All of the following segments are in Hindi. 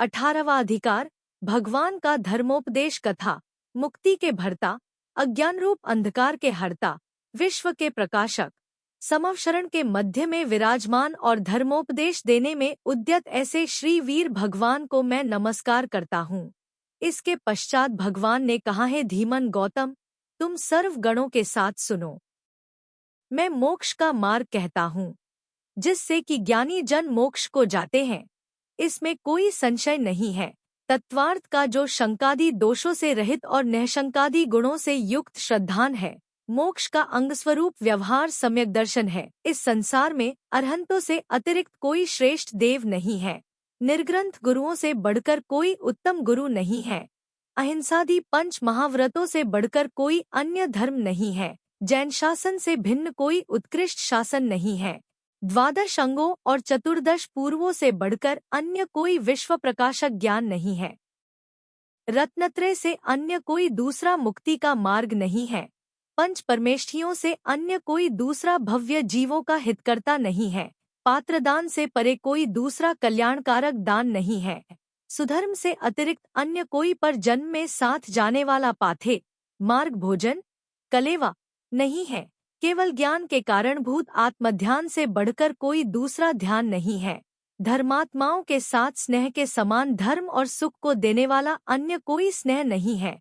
18वां अधिकार, भगवान का धर्मोपदेश कथा, मुक्ति के भर्ता, अज्ञान रूप अंधकार के हर्ता, विश्व के प्रकाशक, समवशरण के मध्य में विराजमान और धर्मोपदेश देने में उद्यत ऐसे श्री वीर भगवान को मैं नमस्कार करता हूँ। इसके पश्चात भगवान ने कहा है, धीमन गौतम, तुम सर्व गणों के साथ सुनो। मैं मोक्ष का मार्ग कहता हूँ, जिससे कि ज्ञानी जन मोक्ष को जाते हैं। इसमें कोई संशय नहीं है। तत्वार्थ का जो शंकादि दोषों से रहित और निःशंकादि गुणों से युक्त श्रद्धान है, मोक्ष का अंगस्वरूप व्यवहार सम्यक दर्शन है। इस संसार में अरहंतों से अतिरिक्त कोई श्रेष्ठ देव नहीं है। निर्ग्रंथ गुरुओं से बढ़कर कोई उत्तम गुरु नहीं है। अहिंसादि 5 महाव्रतों से बढ़कर कोई अन्य धर्म नहीं है। जैन शासन से भिन्न कोई उत्कृष्ट शासन नहीं है। 12 अंगों और 14 पूर्वों से बढ़कर अन्य कोई विश्व प्रकाशक ज्ञान नहीं है। रत्नत्रय से अन्य कोई दूसरा मुक्ति का मार्ग नहीं है। 5 परमेष्ठियों से अन्य कोई दूसरा भव्य जीवों का हितकर्ता नहीं है। पात्रदान से परे कोई दूसरा कल्याणकारक दान नहीं है। सुधर्म से अतिरिक्त अन्य कोई पर जन्म में साथ जाने वाला पाथे मार्ग भोजन कलेवा नहीं है। केवल ज्ञान के कारणभूत आत्मध्यान से बढ़कर कोई दूसरा ध्यान नहीं है। धर्मात्माओं के साथ स्नेह के समान धर्म और सुख को देने वाला अन्य कोई स्नेह नहीं है।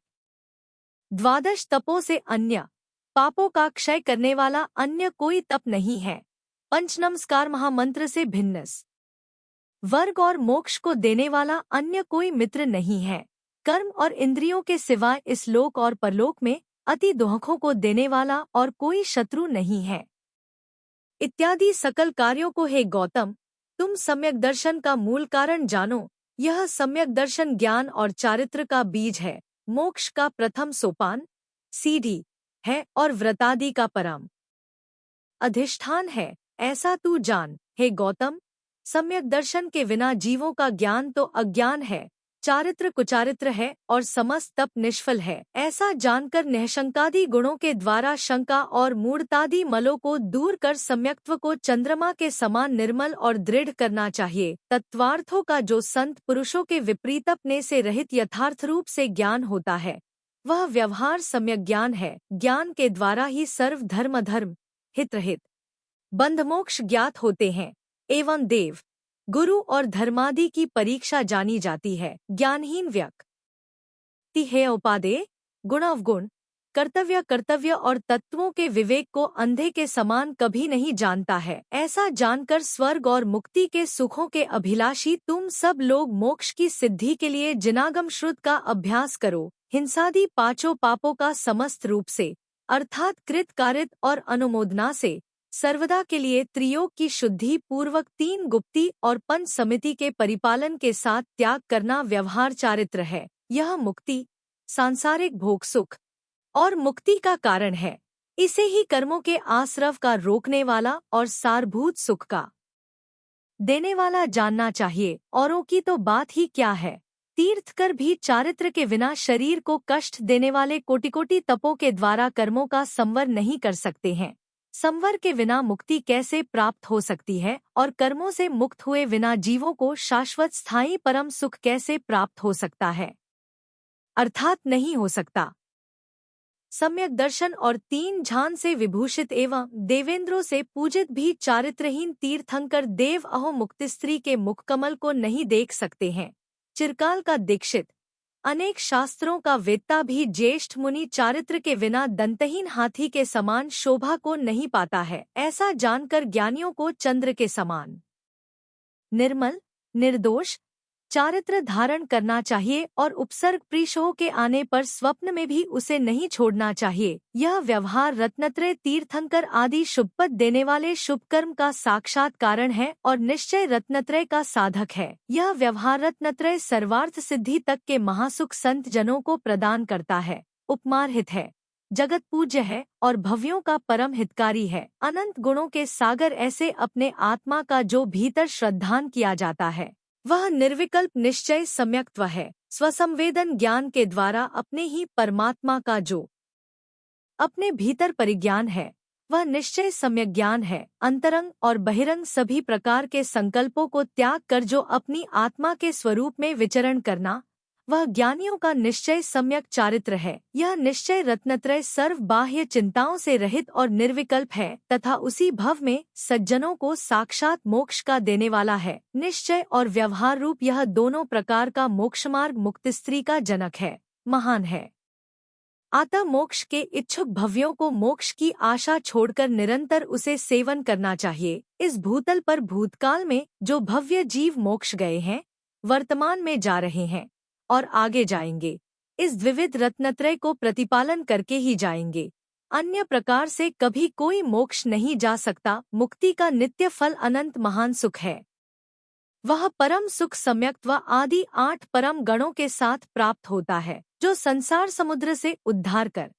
12 तपों से अन्य, पापों का क्षय करने वाला अन्य कोई तप नहीं है। 5 नमस्कार महामंत्र से भिन्न वर्ग और मोक्ष को देने वाला अन्य कोई मित्र नहीं है। कर्म और इंद्रियों के सिवाय इस लोक और परलोक में अति दुखों को देने वाला और कोई शत्रु नहीं है। इत्यादि सकल कार्यों को हे गौतम, तुम सम्यक दर्शन का मूल कारण जानो। यह सम्यक दर्शन ज्ञान और चारित्र का बीज है, मोक्ष का प्रथम सोपान सीढ़ी है और व्रतादि का परम अधिष्ठान है। ऐसा तू जान हे गौतम। सम्यक दर्शन के बिना जीवों का ज्ञान तो अज्ञान है, चारित्र कुचारित्र है और समस्त तप निष्फल है। ऐसा जानकर निःशंकादि गुणों के द्वारा शंका और मूढ़तादि मलों को दूर कर सम्यक्त्व को चंद्रमा के समान निर्मल और दृढ़ करना चाहिए। तत्वार्थों का जो संत पुरुषों के विपरीतपने से रहित यथार्थ रूप से ज्ञान होता है, वह व्यवहार सम्यक ज्ञान है। ज्ञान के द्वारा ही सर्व धर्म अधर्म हितरहित बंधमोक्ष ज्ञात होते हैं एवं देव गुरु और धर्मादि की परीक्षा जानी जाती है। ज्ञानहीन व्यक्ति है उपादेय गुण अवगुण कर्तव्य कर्तव्य और तत्वों के विवेक को अंधे के समान कभी नहीं जानता है। ऐसा जानकर स्वर्ग और मुक्ति के सुखों के अभिलाषी तुम सब लोग मोक्ष की सिद्धि के लिए जिनागम श्रुत का अभ्यास करो। हिंसादि 5 पापों का समस्त रूप से अर्थात कृत कारित और अनुमोदना से सर्वदा के लिए त्रियोग की शुद्धि पूर्वक 3 गुप्ती और पंच समिति के परिपालन के साथ त्याग करना व्यवहार चारित्र है। यह मुक्ति, सांसारिक भोग सुख और मुक्ति का कारण है। इसे ही कर्मों के आश्रव का रोकने वाला और सारभूत सुख का देने वाला जानना चाहिए। औरों की तो बात ही क्या है। तीर्थकर भी चारित्र के बिना शरीर को कष्ट देने वाले कोटि-कोटि तपों के द्वारा कर्मों का संवर नहीं कर सकते हैं। संवर के बिना मुक्ति कैसे प्राप्त हो सकती है और कर्मों से मुक्त हुए बिना जीवों को शाश्वत स्थायी परम सुख कैसे प्राप्त हो सकता है? अर्थात नहीं हो सकता। सम्यक दर्शन और 3 झान से विभूषित एवं देवेंद्रों से पूजित भी चारित्रहीन तीर्थंकर देव अहो मुक्ति स्त्री के मुखकमल को नहीं देख सकते हैं। चिरकाल का दीक्षित अनेक शास्त्रों का वेत्ता भी ज्येष्ठ मुनि चारित्र के बिना दंतहीन हाथी के समान शोभा को नहीं पाता है। ऐसा जानकर ज्ञानियों को चंद्र के समान निर्मल निर्दोष चारित्र धारण करना चाहिए और उपसर्ग प्रीशोह के आने पर स्वप्न में भी उसे नहीं छोड़ना चाहिए। यह व्यवहार रत्नत्रय तीर्थंकर आदि शुभपद देने वाले शुभ कर्म का साक्षात कारण है और निश्चय रत्नत्रय का साधक है। यह व्यवहार रत्नत्रय सर्वार्थ सिद्धि तक के महासुख संत जनों को प्रदान करता है, उपमारहित है, जगत पूज्य है और भव्यों का परम हितकारी है। अनंत गुणों के सागर ऐसे अपने आत्मा का जो भीतर श्रद्धान किया जाता है, वह निर्विकल्प निश्चय सम्यक्त्व है। स्वसंवेदन ज्ञान के द्वारा अपने ही परमात्मा का जो अपने भीतर परिज्ञान है, वह निश्चय सम्यक ज्ञान है। अंतरंग और बहिरंग सभी प्रकार के संकल्पों को त्याग कर जो अपनी आत्मा के स्वरूप में विचरण करना, वह ज्ञानियों का निश्चय सम्यक चारित्र है। यह निश्चय रत्नत्रय सर्व बाह्य चिंताओं से रहित और निर्विकल्प है तथा उसी भव में सज्जनों को साक्षात मोक्ष का देने वाला है। निश्चय और व्यवहार रूप यह दोनों प्रकार का मोक्षमार्ग मुक्तिस्त्री का जनक है, महान है। अतः मोक्ष के इच्छुक भव्यों को मोक्ष की आशा छोड़कर निरंतर उसे सेवन करना चाहिए। इस भूतल पर भूतकाल में जो भव्य जीव मोक्ष गए हैं, वर्तमान में जा रहे हैं और आगे जाएंगे, इस द्विविध रत्नत्रय को प्रतिपालन करके ही जाएंगे। अन्य प्रकार से कभी कोई मोक्ष नहीं जा सकता। मुक्ति का नित्य फल अनंत महान सुख है। वह परम सुख सम्यक्त्व आदि 8 परम गणों के साथ प्राप्त होता है, जो संसार समुद्र से उद्धार कर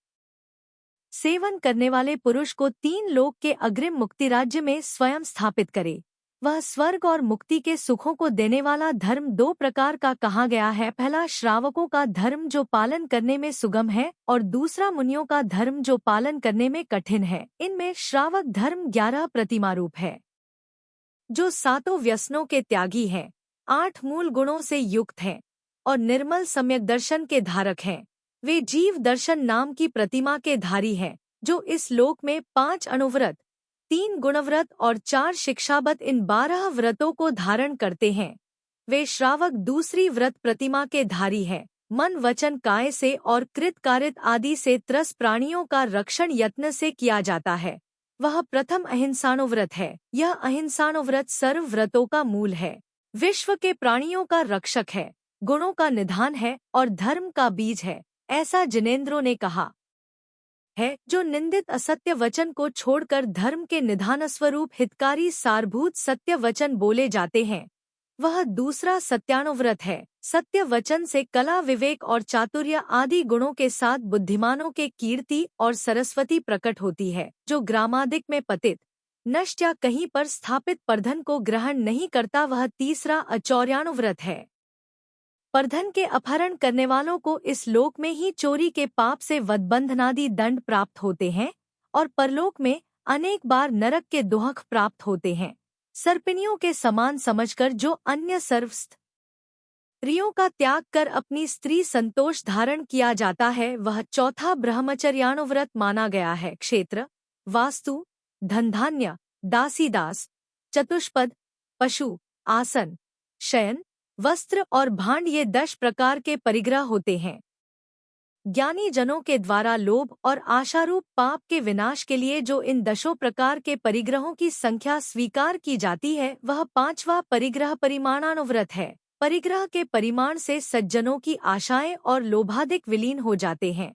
सेवन करने वाले पुरुष को 3 लोक के अग्रिम मुक्ति राज्य में स्वयं स्थापित करे। वह स्वर्ग और मुक्ति के सुखों को देने वाला धर्म 2 प्रकार का कहा गया है। पहला श्रावकों का धर्म जो पालन करने में सुगम है, और दूसरा मुनियों का धर्म जो पालन करने में कठिन है। इनमें श्रावक धर्म 11 प्रतिमा रूप है, जो 7 व्यसनों के त्यागी हैं, 8 मूल गुणों से युक्त हैं और निर्मल सम्यक दर्शन के धारक हैं। वे जीव दर्शन नाम की प्रतिमा के धारी हैं, जो इस लोक में 5 अणुव्रत, 3 गुणव्रत और 4 शिक्षाबत इन 12 व्रतों को धारण करते हैं। वे श्रावक दूसरी व्रत प्रतिमा के धारी हैं। मन वचन काय से और कृत कारित आदि से त्रस प्राणियों का रक्षण यत्न से किया जाता है। वह प्रथम अहिंसाणुव्रत है। यह अहिंसाणुव्रत सर्व व्रतों का मूल है, विश्व के प्राणियों का रक्षक है, गुणों का निधान है और धर्म का बीज है, ऐसा जिनेंद्रों ने कहा है। जो निंदित असत्य वचन को छोड़कर धर्म के निधान स्वरूप हितकारी सारभूत सत्य वचन बोले जाते हैं, वह दूसरा सत्यानुव्रत है। सत्य वचन से कला विवेक और चातुर्य आदि गुणों के साथ बुद्धिमानों के कीर्ति और सरस्वती प्रकट होती है। जो ग्रामादिक में पतित, नष्ट या कहीं पर स्थापित परधन को ग्रहण नहीं करता, वह तीसरा अचौर्यानुव्रत है। परधन के अपहरण करने वालों को इस लोक में ही चोरी के पाप से वधबंधनादि दंड प्राप्त होते हैं और परलोक में अनेक बार नरक के दोहक प्राप्त होते हैं। सर्पिणियों के समान समझकर जो अन्य सर्व स्त्रियों का त्याग कर अपनी स्त्री संतोष धारण किया जाता है, वह चौथा ब्रह्मचर्यानुव्रत माना गया है। क्षेत्र, वास्तु, धनधान्य, दासीदास, चतुष्पद, पशु, आसन, शयन, वस्त्र और भांड ये 10 प्रकार के परिग्रह होते हैं। ज्ञानी जनों के द्वारा लोभ और आशारूप पाप के विनाश के लिए जो इन 10 प्रकार के परिग्रहों की संख्या स्वीकार की जाती है, वह 5वां परिग्रह परिमाणानुव्रत है। परिग्रह के परिमाण से सज्जनों की आशाएं और लोभादिक विलीन हो जाते हैं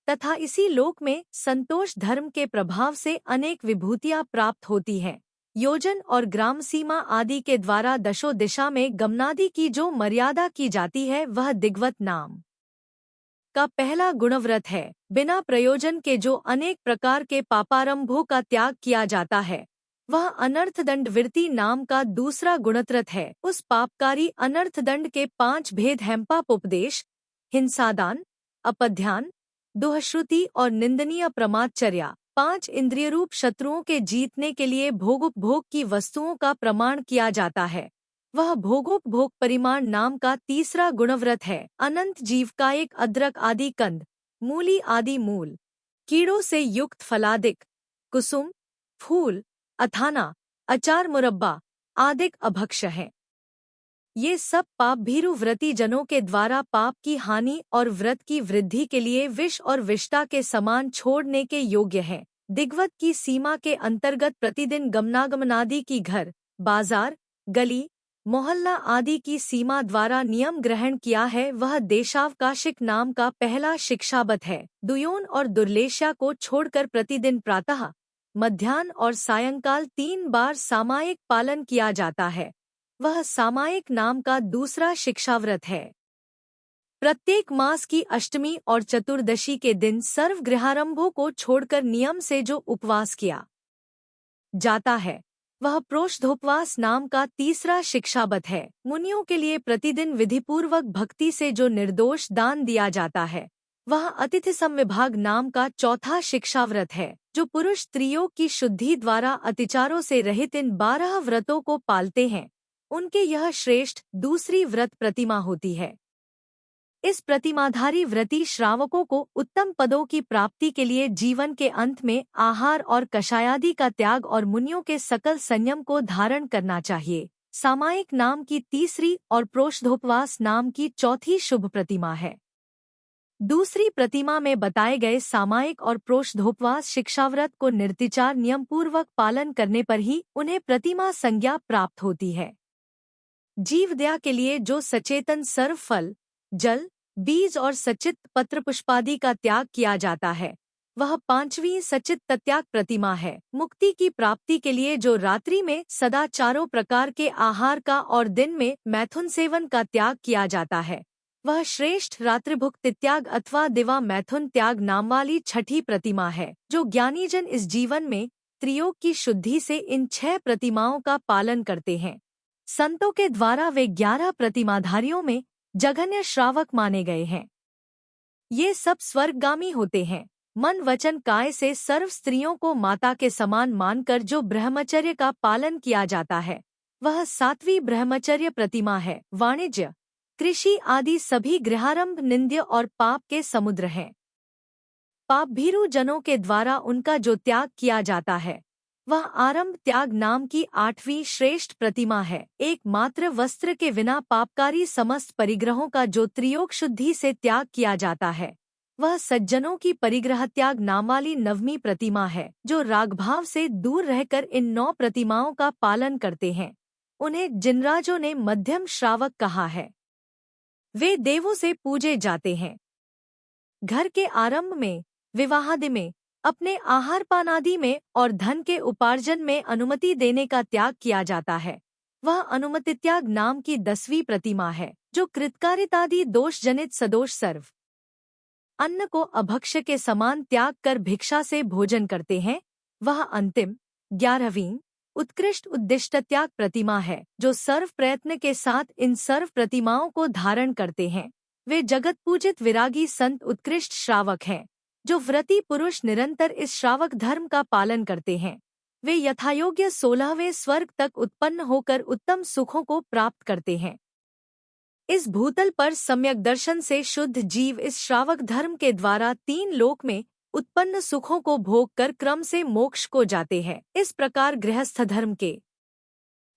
तथा इसी लोक में संतोष धर्म के प्रभाव से अनेक विभूतियां प्राप्त होती हैं। योजन और ग्राम सीमा आदि के द्वारा 10 दिशा में गमनादि की जो मर्यादा की जाती है, वह दिग्वत नाम का पहला गुणव्रत है। बिना प्रयोजन के जो अनेक प्रकार के पापारंभों का त्याग किया जाता है, वह अनर्थदंड वृत्ति नाम का दूसरा गुणत्रत है। उस पापकारी अनर्थदंड के 5 भेद हैं: पापोपदेश, हिंसादान, अपध्यान, दुहश्रुति और निंदनीय प्रमादचर्या। 5 इंद्रियरूप शत्रुओं के जीतने के लिए भोगोपभोग की वस्तुओं का प्रमाण किया जाता है। वह भोगोपभोग परिमाण नाम का तीसरा गुणव्रत है। अनंत जीव का एक अदरक आदि कंद, मूली आदि मूल, कीड़ों से युक्त फलादिक, कुसुम, फूल, अथाना, अचार मुरब्बा आदिक अभक्ष्य है। ये सब पाप भीरु व्रती जनों के द्वारा पाप की हानि और व्रत की वृद्धि के लिए विष और विष्टा के समान छोड़ने के योग्य है। दिग्वत की सीमा के अंतर्गत प्रतिदिन गमनागमनादि की घर, बाजार, गली, मोहल्ला आदि की सीमा द्वारा नियम ग्रहण किया है। वह देशावकाशिक नाम का पहला शिक्षाबत है। दुयोन और दुर्लेशा को छोड़कर प्रतिदिन प्रातः, मध्याह्न और सायंकाल 3 बार सामायिक पालन किया जाता है। वह सामायिक नाम का दूसरा शिक्षाव्रत है। प्रत्येक मास की अष्टमी और चतुर्दशी के दिन सर्व गृहारंभों को छोड़कर नियम से जो उपवास किया जाता है, वह प्रोष्धोपवास नाम का तीसरा शिक्षाबत है। मुनियों के लिए प्रतिदिन विधिपूर्वक भक्ति से जो निर्दोष दान दिया जाता है, वह अतिथि संविभाग नाम का चौथा शिक्षाव्रत है, जो पुरुष स्त्रियों की शुद्धि द्वारा अतिचारों से रहित इन 12 व्रतों को पालते हैं। उनके यह श्रेष्ठ दूसरी व्रत प्रतिमा होती है। इस प्रतिमाधारी व्रती श्रावकों को उत्तम पदों की प्राप्ति के लिए जीवन के अंत में आहार और कषायादि का त्याग और मुनियों के सकल संयम को धारण करना चाहिए। सामायिक नाम की तीसरी और प्रोषधोपवास नाम की चौथी शुभ प्रतिमा है। दूसरी प्रतिमा में बताए गए सामायिक और प्रोषधोपवास शिक्षाव्रत को निर्तिचार नियम पूर्वक पालन करने पर ही उन्हें प्रतिमा संज्ञा प्राप्त होती है। जीवदया के लिए जो सचेतन सर्व फल, जल, बीज और सचित पत्र पुष्पादि का त्याग किया जाता है, वह पांचवी सचित तत्याग प्रतिमा है। मुक्ति की प्राप्ति के लिए जो रात्रि में सदा चारों प्रकार के आहार का और दिन में मैथुन सेवन का त्याग किया जाता है, वह श्रेष्ठ रात्रिभुक त्याग अथवा दिवा मैथुन त्याग नाम वाली छठी प्रतिमा है। जो ज्ञानीजन इस जीवन में त्रियोग की शुद्धि से इन 6 प्रतिमाओं का पालन करते हैं, संतों के द्वारा वे 11 प्रतिमाधारियों में जघन्य श्रावक माने गए हैं। ये सब स्वर्गगामी होते हैं। मन वचन काय से सर्व स्त्रियों को माता के समान मानकर जो ब्रह्मचर्य का पालन किया जाता है, वह 7वीं ब्रह्मचर्य प्रतिमा है। वाणिज्य, कृषि आदि सभी गृहारंभ निंद्य और पाप के समुद्र हैं। पाप भीरु जनों के द्वारा उनका जो त्याग किया जाता है, वह आरंभ त्याग नाम की 8वीं श्रेष्ठ प्रतिमा है। एकमात्र वस्त्र के बिना पापकारी समस्त परिग्रहों का जो त्रियोग शुद्धि से त्याग किया जाता है, वह सज्जनों की परिग्रह त्याग नाम वाली 9वीं प्रतिमा है। जो रागभाव से दूर रहकर इन 9 प्रतिमाओं का पालन करते हैं, उन्हें जिनराजों ने मध्यम श्रावक कहा है। वे देवों से पूजे जाते हैं। घर के आरंभ में, विवाहादि में, अपने आहार पानादि में और धन के उपार्जन में अनुमति देने का त्याग किया जाता है। वह अनुमति त्याग नाम की 10वीं प्रतिमा है। जो कृतकारितादि दोष जनित सदोष सर्व अन्न को अभक्ष्य के समान त्याग कर भिक्षा से भोजन करते हैं, वह अंतिम 11वीं उत्कृष्ट उद्दिष्ट त्याग प्रतिमा है। जो सर्व प्रयत्न के साथ इन सर्व प्रतिमाओं को धारण करते हैं, वे जगत पूजित विरागी संत उत्कृष्ट श्रावक हैं। जो व्रती पुरुष निरंतर इस श्रावक धर्म का पालन करते हैं, वे यथायोग्य 16वें स्वर्ग तक उत्पन्न होकर उत्तम सुखों को प्राप्त करते हैं। इस भूतल पर सम्यक दर्शन से शुद्ध जीव इस श्रावक धर्म के द्वारा 3 लोक में उत्पन्न सुखों को भोग कर क्रम से मोक्ष को जाते हैं। इस प्रकार गृहस्थ धर्म के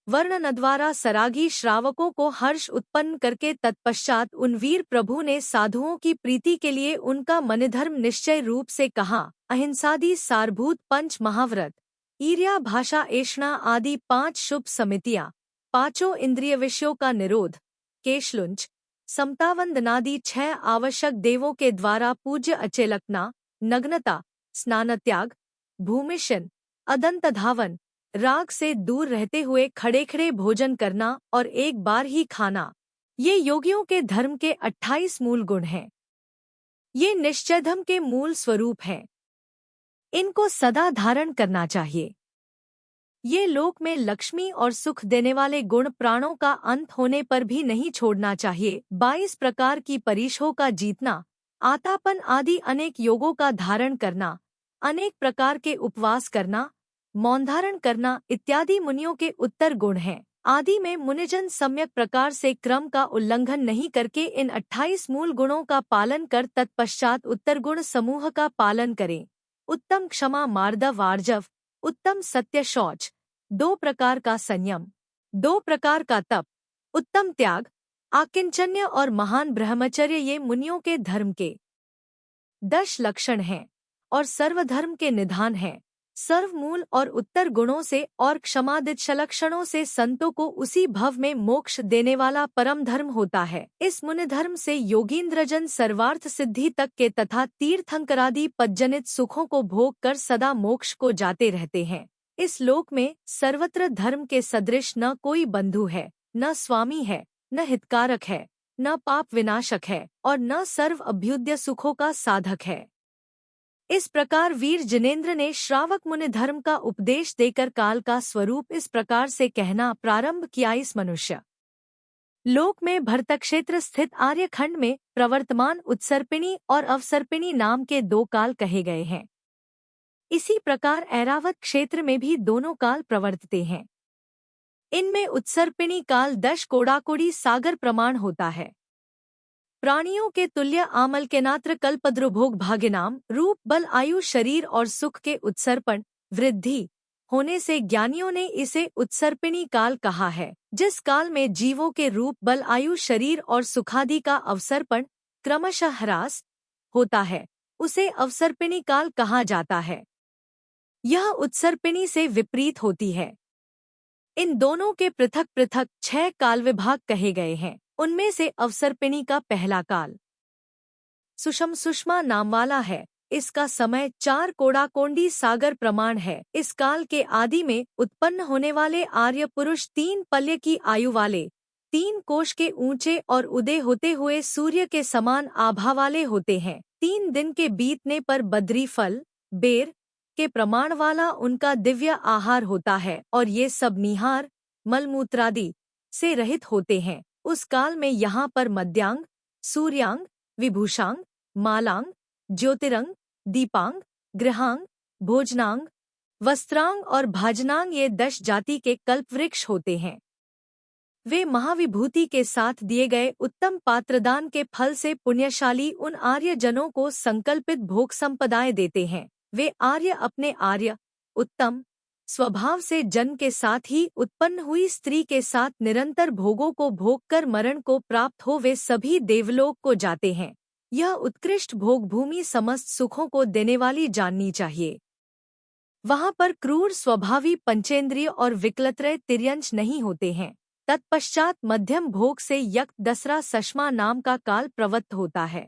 वर्णन द्वारा सरागी श्रावकों को हर्ष उत्पन्न करके तत्पश्चात उन वीर प्रभु ने साधुओं की प्रीति के लिए उनका मनधर्म निश्चय रूप से कहा। अहिंसादि सारभूत 5 महाव्रत, ईर्या भाषा ऐषणा आदि 5 शुभ समितियां, 5 इंद्रिय विषयों का निरोध, केशलुंच, समतावंदनादि 6 आवश्यक देवों के द्वारा पूज्य अचेलकना, नग्नता, स्नानत्याग, भूमिशन, अदंत धावन, राग से दूर रहते हुए खड़े खड़े भोजन करना और एक बार ही खाना, ये योगियों के धर्म के 28 मूल गुण हैं। ये निश्चयधम के मूल स्वरूप हैं। इनको सदा धारण करना चाहिए। ये लोक में लक्ष्मी और सुख देने वाले गुण प्राणों का अंत होने पर भी नहीं छोड़ना चाहिए। 22 प्रकार की परीक्षों का जीतना, आतापन आदि अनेक योगों का धारण करना, अनेक प्रकार के उपवास करना, मौन धारण करना इत्यादि मुनियों के उत्तर गुण हैं। आदि में मुनिजन सम्यक प्रकार से क्रम का उल्लंघन नहीं करके इन 28 मूल गुणों का पालन कर तत्पश्चात उत्तर गुण समूह का पालन करें। उत्तम क्षमा मार्दव आर्जव, उत्तम सत्य शौच, 2 प्रकार का संयम, 2 प्रकार का तप, उत्तम त्याग, आकिंचन्य और महान ब्रह्मचर्य ये मुनियों के धर्म के 10 लक्षण हैं और सर्वधर्म के निधान हैं। सर्वमूल और उत्तर गुणों से और क्षमादित लक्षणों से संतों को उसी भव में मोक्ष देने वाला परम धर्म होता है। इस मुनि धर्म से योगींद्रजन सर्वार्थ सिद्धि तक के तथा तीर्थंकरादि पज्जनित सुखों को भोग कर सदा मोक्ष को जाते रहते हैं। इस लोक में सर्वत्र धर्म के सदृश न कोई बंधु है, न स्वामी है, न हितकारक है, न पाप विनाशक है और न सर्व अभ्युदय सुखों का साधक है। इस प्रकार वीर जिनेंद्र ने श्रावक मुनि धर्म का उपदेश देकर काल का स्वरूप इस प्रकार से कहना प्रारंभ किया। इस मनुष्य लोक में भरतक्षेत्र स्थित आर्यखंड में प्रवर्तमान उत्सर्पिणी और अवसर्पिणी नाम के 2 काल कहे गए हैं। इसी प्रकार ऐरावत क्षेत्र में भी दोनों काल प्रवर्तते हैं। इनमें उत्सर्पिणी काल 10 कोड़ाकोड़ी सागर प्रमाण होता है। प्राणियों के तुल्य आमल के नात्र कल्पद्रुभोग भाग्यनाम रूप बल आयु शरीर और सुख के उत्सर्पण वृद्धि होने से ज्ञानियों ने इसे उत्सर्पिणी काल कहा है। जिस काल में जीवों के रूप बल आयु शरीर और सुखादि का अवसर्पण क्रमशः ह्रास होता है, उसे अवसर्पिणी काल कहा जाता है। यह उत्सर्पिणी से विपरीत होती है। इन दोनों के पृथक पृथक 6 काल विभाग कहे गए हैं। उनमें से अवसर्पिणी का पहला काल सुषम सुषमा नाम वाला है। इसका समय 4 कोड़ाकोंडी सागर प्रमाण है। इस काल के आदि में उत्पन्न होने वाले आर्य पुरुष 3 पल्य की आयु वाले, 3 कोश के ऊंचे और उदय होते हुए सूर्य के समान आभा वाले होते हैं। 3 दिन के बीतने पर बद्री फल बेर के प्रमाण वाला उनका दिव्य आहार होता है और ये सब निहार मलमूत्रादि से रहित होते हैं। उस काल में यहाँ पर मध्यांग, सूर्यांग, विभूषांग, मालांग, ज्योतिरंग, दीपांग, गृहांग, भोजनांग, वस्त्रांग और भाजनांग ये 10 जाति के कल्पवृक्ष होते हैं। वे महाविभूति के साथ दिए गए उत्तम पात्रदान के फल से पुण्यशाली उन आर्य जनों को संकल्पित भोग संपदाएं देते हैं। वे आर्य अपने आर्य उत्तम स्वभाव से जन्म के साथ ही उत्पन्न हुई स्त्री के साथ निरंतर भोगों को भोग कर मरण को प्राप्त हो वे सभी देवलोक को जाते हैं। यह उत्कृष्ट भोग भूमि समस्त सुखों को देने वाली जाननी चाहिए। वहाँ पर क्रूर स्वभावी पंचेंद्रिय और विकलत्रय तिर्यंश नहीं होते हैं। तत्पश्चात मध्यम भोग से यक दसरा सष्मा नाम का काल प्रवृत्त होता है।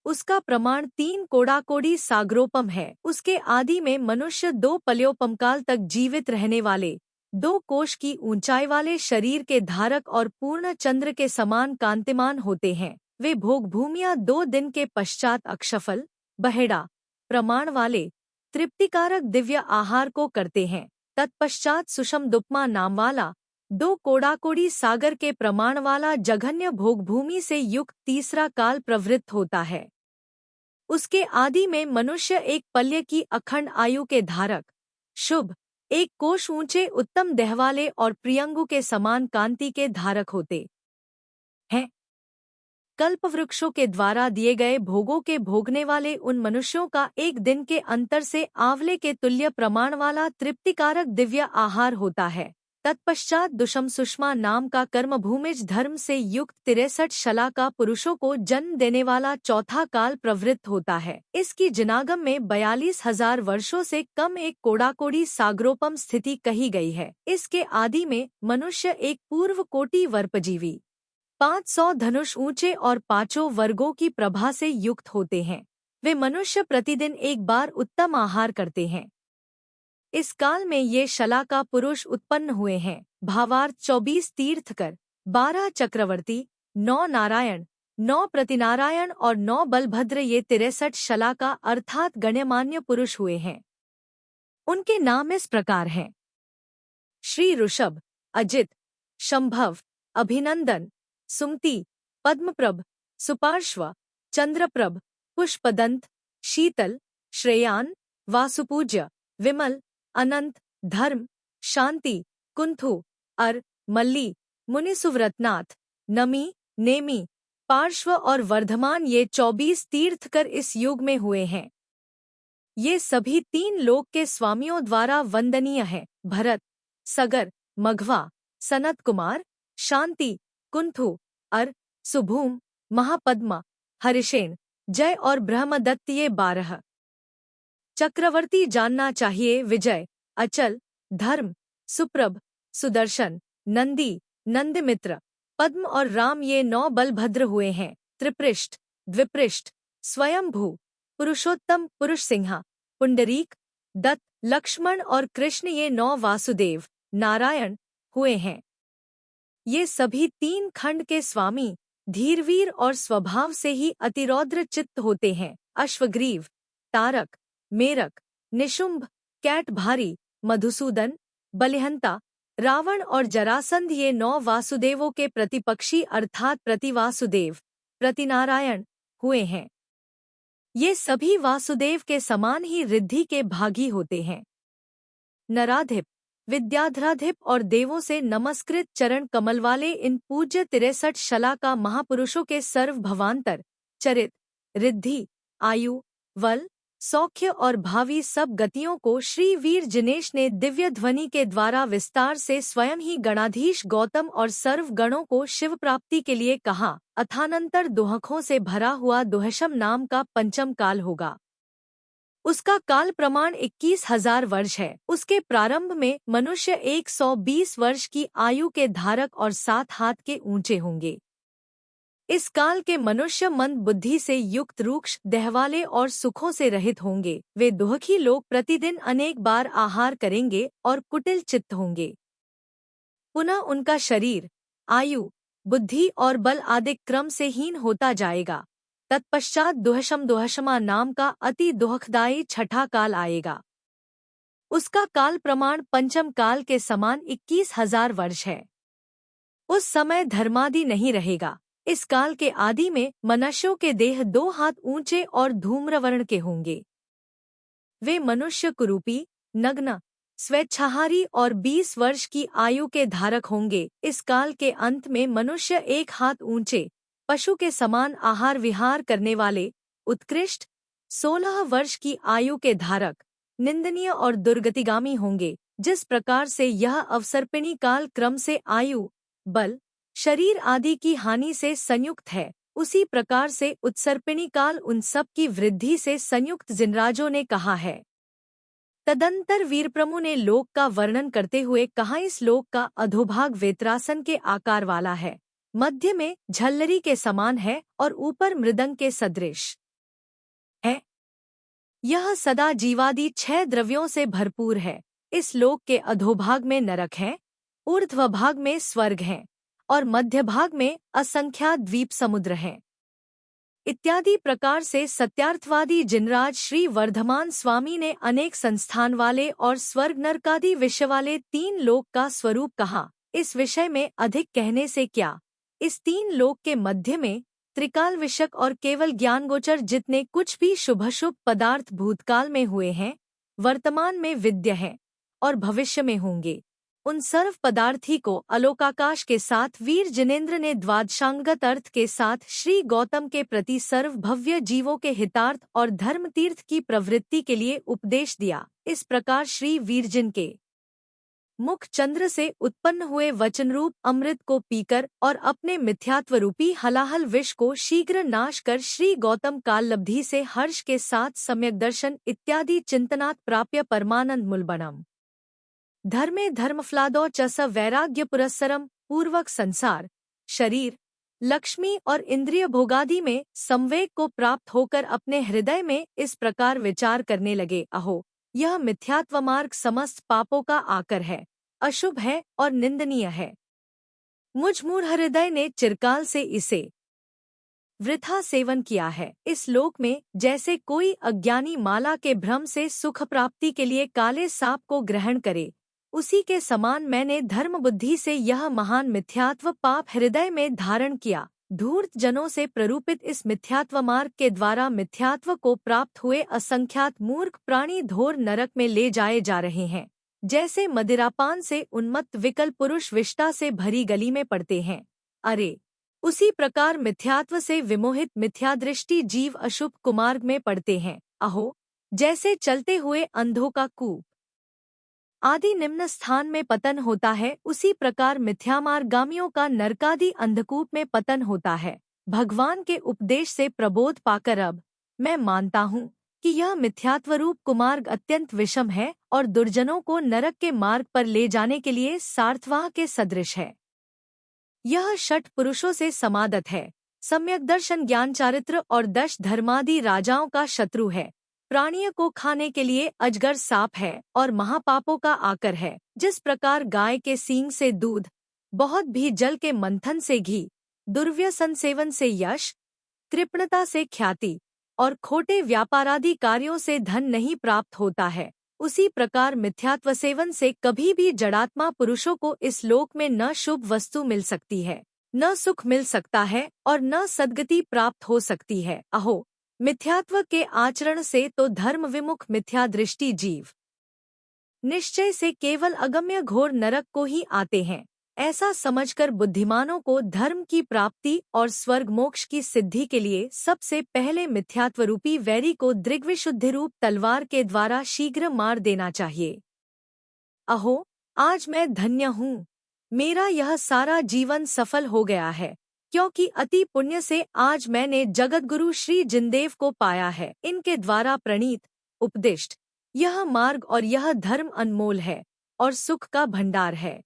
उसका प्रमाण 3 कोड़ाकोड़ी सागरोपम है। उसके आदि में मनुष्य 2 पल्योपमकाल तक जीवित रहने वाले, 2 कोश की ऊंचाई वाले शरीर के धारक और पूर्ण चंद्र के समान कांतिमान होते हैं। वे भोग भूमियाँ 2 दिन के पश्चात अक्षफल बहेड़ा प्रमाण वाले तृप्तिकारक दिव्य आहार को करते हैं। तत्पश्चात सुषम दुप्मा नाम वाला 2 कोड़ाकोड़ी सागर के प्रमाण वाला जघन्य भोग भूमि से युक्त तीसरा काल प्रवृत्त होता है। उसके आदि में मनुष्य 1 पल्य की अखंड आयु के धारक, शुभ 1 कोश ऊंचे उत्तम देहवाले और प्रियंगु के समान कांति के धारक होते हैं। कल्पवृक्षों के द्वारा दिए गए भोगों के भोगने वाले उन मनुष्यों का 1 दिन के अंतर से आंवले के तुल्य प्रमाण वाला तृप्तिकारक दिव्य आहार होता है। तत्पश्चात दुषम सुषमा नाम का कर्मभूमिज धर्म से युक्त 63 शला का पुरुषों को जन्म देने वाला चौथा काल प्रवृत्त होता है। इसकी जिनागम में 42,000 वर्षों से कम 1 कोड़ाकोड़ी सागरोपम स्थिति कही गई है। इसके आदि में मनुष्य 1 पूर्व कोटि वर्पजीवी 500 धनुष ऊंचे और 5 वर्गों की प्रभा से युक्त होते हैं। वे मनुष्य प्रतिदिन 1 बार उत्तम आहार करते हैं। इस काल में ये शला का पुरुष उत्पन्न हुए हैं। भावार्थ 24 तीर्थकर, 12 चक्रवर्ती, 9 नारायण, 9 प्रतिनारायण और 9 बलभद्र ये 63 शला का अर्थात गण्यमान्य पुरुष हुए हैं। उनके नाम इस प्रकार हैं: श्री ऋषभ, अजित, शंभव, अभिनंदन, सुमति, पद्मप्रभ, सुपार्श्व, चंद्रप्रभ, पुष्पदंत, शीतल, श्रेयान, वासुपूज्य, विमल, अनंत, धर्म, शांति, कुंथु, अर, मल्ली, मुनिसुव्रतनाथ, नमी, नेमी, पार्श्व और वर्धमान ये 24 तीर्थकर इस युग में हुए हैं। ये सभी 3 लोक के स्वामियों द्वारा वंदनीय हैं। भरत, सगर, मघवा, सनत कुमार, शांति, कुंथु, अर, सुभूम, महापद्मा, हरिशेन, जय और ब्रह्मदत्त ये 12 चक्रवर्ती जानना चाहिए। विजय, अचल, धर्म, सुप्रभ, सुदर्शन, नंदी, नंदमित्र, पद्म और राम ये 9 बलभद्र हुए हैं। त्रिपृष्ठ, द्विपृष्ठ, स्वयंभू, पुरुषोत्तम, पुरुष सिंहा, पुंडरीक, दत्त, लक्ष्मण और कृष्ण ये 9 वासुदेव, नारायण हुए हैं। ये सभी 3 खंड के स्वामी, धीरवीर और स्वभाव से ही अतिरौद्र चित्त होते हैं। अश्वग्रीव, तारक, मेरक, निशुंभ, कैट भारी, मधुसूदन, बलिहंता, रावण और जरासंध ये 9 वासुदेवों के प्रतिपक्षी अर्थात प्रतिवासुदेव, प्रतिनारायण हुए हैं। ये सभी वासुदेव के समान ही रिद्धि के भागी होते हैं। नराधिप, विद्याधराधिप और देवों से नमस्कृत चरण कमल वाले इन पूज्य 63 शला का महापुरुषों के सर्वभवांतर, चरित, रिद्धि, आयु, बल, सौख्य और भावी सब गतियों को श्री वीर जिनेश ने दिव्य ध्वनि के द्वारा विस्तार से स्वयं ही गणाधीश गौतम और सर्व गणों को शिव प्राप्ति के लिए कहा। अथानंतर दुहखों से भरा हुआ दुहशम नाम का पंचम काल होगा। उसका काल प्रमाण 21,000 वर्ष है। उसके प्रारंभ में मनुष्य 120 वर्ष की आयु के धारक और 7 हाथ के ऊंचे होंगे। इस काल के मनुष्य मंद बुद्धि से युक्त, रूक्ष देह वाले और सुखों से रहित होंगे। वे दुहखी लोग प्रतिदिन अनेक बार आहार करेंगे और कुटिल चित्त होंगे। पुनः उनका शरीर, आयु, बुद्धि और बल आदि क्रम से हीन होता जाएगा। तत्पश्चात दुहशमा नाम का अति दुखदायी छठा काल आएगा। उसका काल प्रमाण पंचम काल के समान 21,000 वर्ष है। उस समय धर्मादि नहीं रहेगा। इस काल के आदि में मनुष्यों के देह 2 हाथ ऊंचे और धूम्रवर्ण के होंगे। वे मनुष्य कुरूपी, नग्न, स्वेच्छाहारी और 20 वर्ष की आयु के धारक होंगे। इस काल के अंत में मनुष्य 1 हाथ ऊंचे, पशु के समान आहार विहार करने वाले, उत्कृष्ट, 16 वर्ष की आयु के धारक, निंदनीय और दुर्गतिगामी होंगे। जिस प्रकार से यह अवसर्पिणी काल क्रम से आयु, बल, शरीर आदि की हानि से संयुक्त है, उसी प्रकार से उत्सर्पिणी काल उन सब की वृद्धि से संयुक्त जिनराजों ने कहा है। तदंतर वीरप्रमु ने लोक का वर्णन करते हुए कहा, इस लोक का अधोभाग वेत्रासन के आकार वाला है, मध्य में झल्लरी के समान है और ऊपर मृदंग के सदृश है। यह सदा जीवादि 6 द्रव्यों से भरपूर है। इस लोक के अधोभाग में नरक है, ऊर्ध्वभाग में स्वर्ग है और मध्य भाग में असंख्यात द्वीप समुद्र हैं। इत्यादि प्रकार से सत्यार्थवादी जिनराज श्री वर्धमान स्वामी ने अनेक संस्थान वाले और स्वर्ग नरकादि विषय वाले 3 लोक का स्वरूप कहा। इस विषय में अधिक कहने से क्या, इस 3 लोक के मध्य में त्रिकाल विषक और केवल ज्ञानगोचर जितने कुछ भी शुभाशुभ पदार्थ भूतकाल में हुए हैं, वर्तमान में विद्य हैं और भविष्य में होंगे, उन सर्व पदार्थी को अलोकाकाश के साथ वीर जिनेन्द्र ने द्वादशांगत अर्थ के साथ श्री गौतम के प्रति सर्व भव्य जीवों के हितार्थ और धर्म तीर्थ की प्रवृत्ति के लिए उपदेश दिया। इस प्रकार श्री वीरजिन के मुख चंद्र से उत्पन्न हुए वचनरूप अमृत को पीकर और अपने मिथ्यात्व रूपी हलाहल विष को शीघ्र नाश कर श्री गौतम काल लब्धि से हर्ष के साथ सम्यक दर्शन इत्यादि चिंतनात् प्राप्य परमानंद मूलबणम धर्मे धर्मफ्लादो चस वैराग्य पुरस्सरम पूर्वक संसार, शरीर, लक्ष्मी और इंद्रिय भोगादि में संवेग को प्राप्त होकर अपने हृदय में इस प्रकार विचार करने लगे, अहो यह मिथ्यात्व मार्ग समस्त पापों का आकर है, अशुभ है और निंदनीय है। मुझ मूढ़ हृदय ने चिरकाल से इसे वृथा सेवन किया है। इस लोक में जैसे कोई अज्ञानी माला के भ्रम से सुख प्राप्ति के लिए काले सांप को ग्रहण करे, उसी के समान मैंने धर्म बुद्धि से यह महान मिथ्यात्व पाप हृदय में धारण किया। धूर्त जनों से प्ररूपित इस मिथ्यात्व मार्ग के द्वारा मिथ्यात्व को प्राप्त हुए असंख्यात मूर्ख प्राणी घोर नरक में ले जाए जा रहे हैं। जैसे मदिरापान से उन्मत्त विकल पुरुष विष्टा से भरी गली में पड़ते हैं, अरे उसी प्रकार मिथ्यात्व से विमोहित मिथ्यादृष्टि जीव अशुभ कुमार्ग में पड़ते हैं। अहो जैसे चलते हुए अंधों का कूप आदि निम्न स्थान में पतन होता है, उसी प्रकार मिथ्यामार्गामियों का नरकादि अंधकूप में पतन होता है। भगवान के उपदेश से प्रबोध पाकर अब मैं मानता हूँ कि यह मिथ्यात्वरूप कुमार्ग अत्यंत विषम है और दुर्जनों को नरक के मार्ग पर ले जाने के लिए सार्थवाह के सदृश है। यह 6 पुरुषों से समादत है, सम्यक दर्शन, ज्ञान, चारित्र और 10 धर्मादि राजाओं का शत्रु है, प्राणियों को खाने के लिए अजगर सांप है और महापापों का आकर है। जिस प्रकार गाय के सींग से दूध, बहुत भी जल के मंथन से घी, दुर्व्यसन सेवन से यश, कृपणता से ख्याति और खोटे व्यापारादि कार्यों से धन नहीं प्राप्त होता है, उसी प्रकार मिथ्यात्व सेवन से कभी भी जड़ात्मा पुरुषों को इस लोक में न शुभ वस्तु मिल सकती है, न सुख मिल सकता है और न सद्गति प्राप्त हो सकती है। अहो, मिथ्यात्व के आचरण से तो धर्म विमुख मिथ्या दृष्टि जीव निश्चय से केवल अगम्य घोर नरक को ही आते हैं। ऐसा समझकर बुद्धिमानों को धर्म की प्राप्ति और स्वर्ग मोक्ष की सिद्धि के लिए सबसे पहले मिथ्यात्व रूपी वैरी को दृग्विशुद्धि रूप तलवार के द्वारा शीघ्र मार देना चाहिए। अहो, आज मैं धन्य हूँ, मेरा यह सारा जीवन सफल हो गया है, क्योंकि अति पुण्य से आज मैंने जगतगुरु श्री जिनदेव को पाया है। इनके द्वारा प्रणीत उपदिष्ट यह मार्ग और यह धर्म अनमोल है और सुख का भंडार है।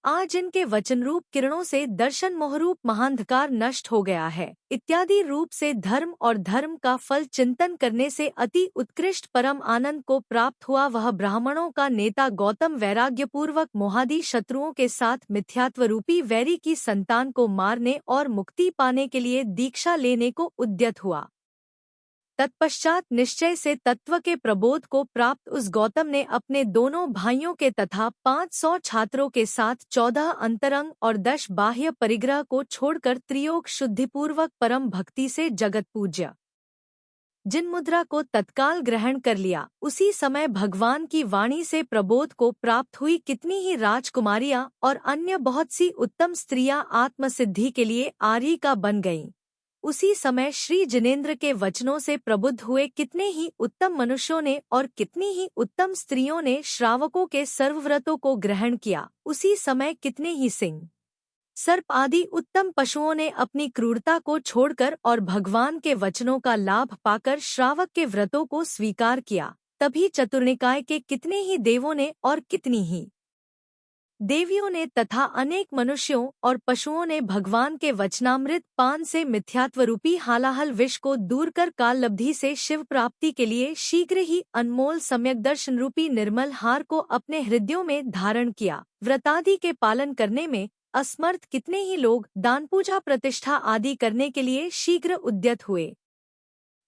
आज इनके वचन रूप किरणों से दर्शन मोहरूप महांधकार नष्ट हो गया है। इत्यादि रूप से धर्म और धर्म का फल चिंतन करने से अति उत्कृष्ट परम आनंद को प्राप्त हुआ वह ब्राह्मणों का नेता गौतम वैराग्यपूर्वक मोहादि शत्रुओं के साथ मिथ्यात्व रूपी वैरी की संतान को मारने और मुक्ति पाने के लिए दीक्षा लेने को उद्यत हुआ। तत्पश्चात निश्चय से तत्व के प्रबोध को प्राप्त उस गौतम ने अपने दोनों भाइयों के तथा 500 छात्रों के साथ 14 अंतरंग और 10 बाह्य परिग्रह को छोड़कर त्रियोग शुद्धिपूर्वक परम भक्ति से जगत पूज्य जिन मुद्रा को तत्काल ग्रहण कर लिया। उसी समय भगवान की वाणी से प्रबोध को प्राप्त हुई कितनी ही राजकुमारियां और अन्य बहुत सी उत्तम स्त्रियां आत्मसिद्धि के लिए आर्यिका बन गईं। उसी समय श्री जिनेंद्र के वचनों से प्रबुद्ध हुए कितने ही उत्तम मनुष्यों ने और कितनी ही उत्तम स्त्रियों ने श्रावकों के सर्वव्रतों को ग्रहण किया। उसी समय कितने ही सिंह, सर्प आदि उत्तम पशुओं ने अपनी क्रूरता को छोड़कर और भगवान के वचनों का लाभ पाकर श्रावक के व्रतों को स्वीकार किया। तभी चतुर्निकाय के कितने ही देवों ने और कितनी ही देवियों ने तथा अनेक मनुष्यों और पशुओं ने भगवान के वचनामृत पान से मिथ्यात्व रूपी हालाहल विष को दूर कर काललब्धि से शिव प्राप्ति के लिए शीघ्र ही अनमोल सम्यक दर्शन रूपी निर्मल हार को अपने हृदयों में धारण किया। व्रतादि के पालन करने में असमर्थ कितने ही लोग दान पूजा प्रतिष्ठा आदि करने के लिए शीघ्र उद्यत हुए।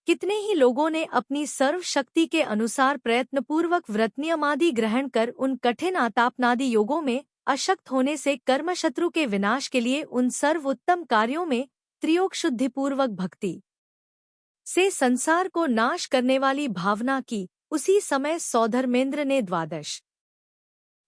कितने ही लोगों ने अपनी सर्व शक्ति के अनुसार प्रयत्नपूर्वक व्रत नियमादि ग्रहण कर उन कठिन आतापनादि योगों में अशक्त होने से कर्मशत्रु के विनाश के लिए उन सर्वोत्तम कार्यों में त्रियोग शुद्धिपूर्वक भक्ति से संसार को नाश करने वाली भावना की। उसी समय सौधर्मेंद्र ने 12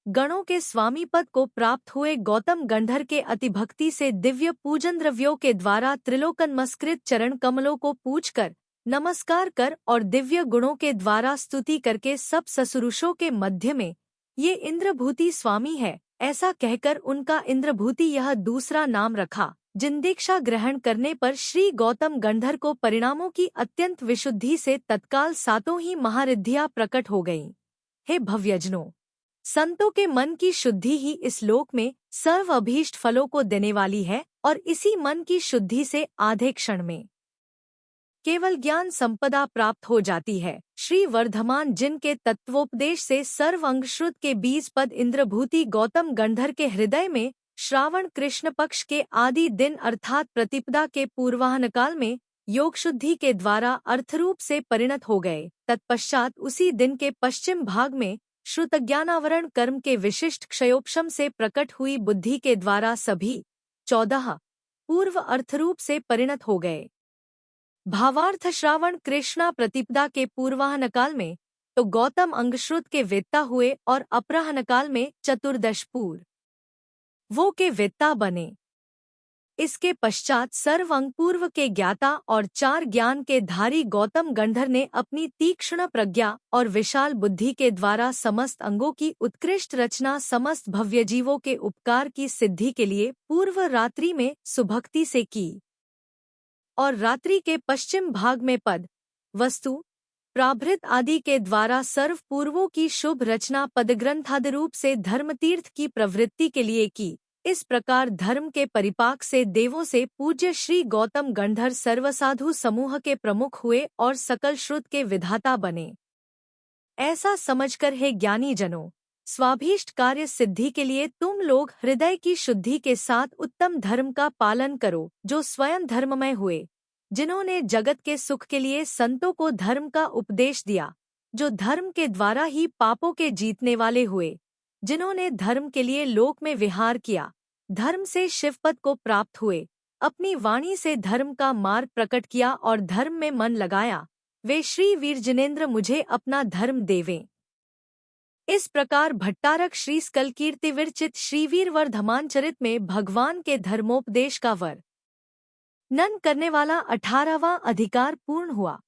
गणों के स्वामी पद को प्राप्त हुए गौतम गंधर के अतिभक्ति से दिव्य पूजन द्रव्यों के द्वारा त्रिलोकनमस्कृत चरण कमलों को पूजकर नमस्कार कर और दिव्य गुणों के द्वारा स्तुति करके सब ससुरुषों के मध्य में ये इंद्रभूति स्वामी है ऐसा कहकर उनका इंद्रभूति यह दूसरा नाम रखा। जिन दीक्षा ग्रहण करने पर श्री गौतम गंधर को परिणामों की अत्यंत विशुद्धि से तत्काल सातों ही महारिद्धियां प्रकट हो गईं। हे भव्यजनों, संतों के मन की शुद्धि ही इस लोक में सर्व अभीष्ट फलों को देने वाली है और इसी मन की शुद्धि से आधे क्षण में केवल ज्ञान संपदा प्राप्त हो जाती है। श्री वर्धमान जिनके तत्वोपदेश से सर्व अंगश्रुत के बीज पद इंद्रभूति गौतम गंधर के हृदय में श्रावण कृष्ण पक्ष के आदि दिन अर्थात प्रतिपदा के पूर्वाहन काल में योग शुद्धि के द्वारा अर्थरूप से परिणत हो गए। तत्पश्चात उसी दिन के पश्चिम भाग में श्रुतज्ञानावरण कर्म के विशिष्ट क्षयोपशम से प्रकट हुई बुद्धि के द्वारा सभी 14 पूर्व अर्थरूप से परिणत हो गए। भावार्थ श्रावण कृष्णा प्रतिपदा के पूर्वाहन काल में तो गौतम अंगश्रुत के वेत्ता हुए और अपराहन काल में चतुर्दश वो के वेत्ता बने। इसके पश्चात सर्व अंग पूर्व के ज्ञाता और 4 ज्ञान के धारी गौतम गंधर ने अपनी तीक्ष्ण प्रज्ञा और विशाल बुद्धि के द्वारा समस्त अंगों की उत्कृष्ट रचना समस्त भव्यजीवों के उपकार की सिद्धि के लिए पूर्व रात्रि में सुभक्ति से की और रात्रि के पश्चिम भाग में पद वस्तु प्राभृत आदि के द्वारा सर्व पूर्वों की शुभ रचना पदग्रंथादि रूप से धर्मतीर्थ की प्रवृत्ति के लिए की। इस प्रकार धर्म के परिपाक से देवों से पूज्य श्री गौतम गंधर सर्वसाधु समूह के प्रमुख हुए और सकल श्रुत के विधाता बने। ऐसा समझकर हे ज्ञानी जनों, स्वाभीष्ट कार्य सिद्धि के लिए तुम लोग हृदय की शुद्धि के साथ उत्तम धर्म का पालन करो, जो स्वयं धर्ममय हुए, जिन्होंने जगत के सुख के लिए संतों को धर्म का उपदेश दिया, जो धर्म के द्वारा ही पापों के जीतने वाले हुए, जिन्होंने धर्म के लिए लोक में विहार किया, धर्म से शिवपद को प्राप्त हुए, अपनी वाणी से धर्म का मार्ग प्रकट किया और धर्म में मन लगाया, वे श्री वीर जिनेंद्र मुझे अपना धर्म देवें। इस प्रकार भट्टारक श्री स्कलकीर्ति विरचित श्रीवीर वर्धमान चरित में भगवान के धर्मोपदेश का वर्णन करने वाला 18वां अधिकार पूर्ण हुआ।